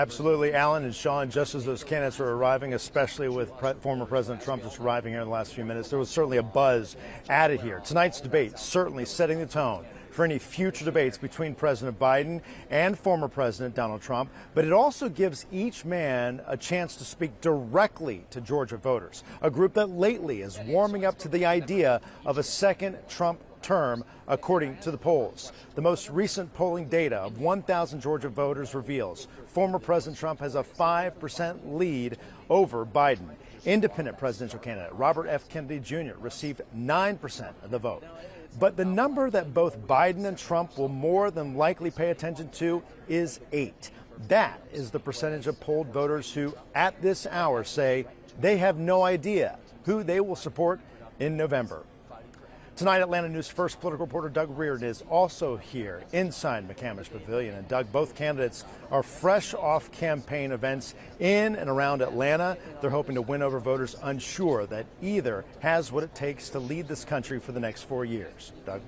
Absolutely, Alan and Sean, just as those candidates were arriving, especially with former President Trump just arriving here in the last few minutes, there was certainly a buzz added here. Tonight's debate certainly setting the tone for any future debates between President Biden and former President Donald Trump, but it also gives each man a chance to speak directly to Georgia voters, a group that lately is warming up to the idea of a second Trump term, according to the polls. The most recent polling data of 1,000 Georgia voters reveals former President Trump has a 5% lead over Biden. Independent presidential candidate Robert F. Kennedy Jr. received 9% of the vote. But the number that both Biden and Trump will more than likely pay attention to is 8. That is the percentage of polled voters who, at this hour, say they have no idea who they will support in November. Tonight, Atlanta News First political reporter Doug Reardon is also here inside McCamish Pavilion. And Doug, both candidates are fresh off campaign events in and around Atlanta. They're hoping to win over voters unsure that either has what it takes to lead this country for the next 4 years. Doug?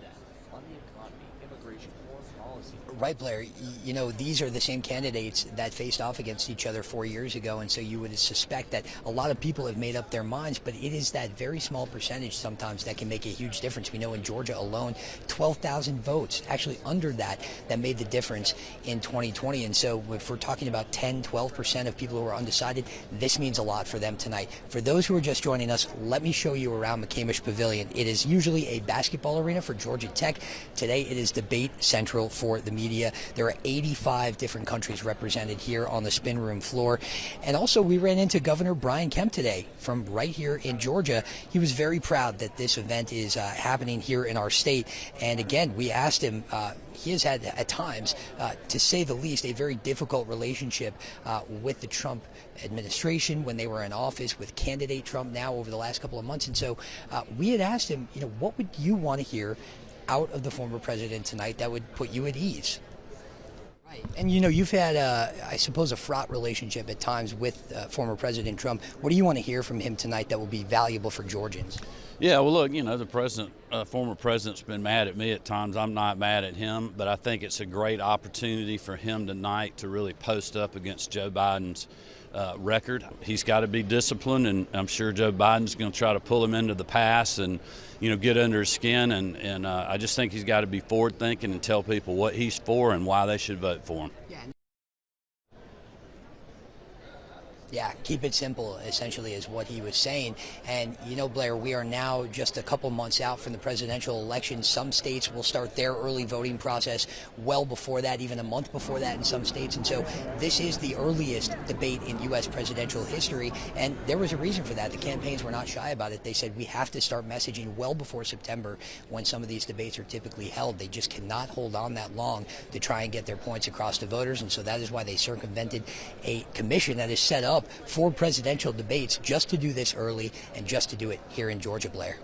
Right, Blair. You know, these are the same candidates that faced off against each other 4 years ago, and so you would suspect that a lot of people have made up their minds, but it is that very small percentage sometimes that can make a huge difference. We know in Georgia alone, 12,000 votes, actually under that made the difference in 2020, and so if we're talking about 10-12% of people who are undecided, this means a lot for them tonight. For those who are just joining us, let me show you around McCamish Pavilion. It is usually a basketball arena for Georgia Tech. Today it is debate central for the media. There are 85 different countries represented here on the spin room floor. And also we ran into Governor Brian Kemp today from right here in Georgia. He was very proud that this event is happening here in our state. And again, we asked him, he has had at times, to say the least, a very difficult relationship with the Trump administration when they were in office, with candidate Trump now over the last couple of months. And so we had asked him, you know, what would you want to hear out of the former president tonight that would put you at ease? Right. And you know, you've had, I suppose, a fraught relationship at times with former President Trump. What do you want to hear from him tonight that will be valuable for Georgians? Yeah, well, look, you know, the former president's been mad at me at times. I'm not mad at him, but I think it's a great opportunity for him tonight to really post up against Joe Biden's record. He's got to be disciplined, and I'm sure Joe Biden's going to try to pull him into the pass and, you know, get under his skin. And I just think he's got to be forward thinking and tell people what he's for and why they should vote for him. Yeah, keep it simple, essentially, is what he was saying. And, you know, Blair, we are now just a couple months out from the presidential election. Some states will start their early voting process well before that, even a month before that in some states. And so this is the earliest debate in U.S. presidential history. And there was a reason for that. The campaigns were not shy about it. They said we have to start messaging well before September when some of these debates are typically held. They just cannot hold on that long to try and get their points across to voters. And so that is why they circumvented a commission that is set up for presidential debates just to do this early and just to do it here in Georgia, Blair.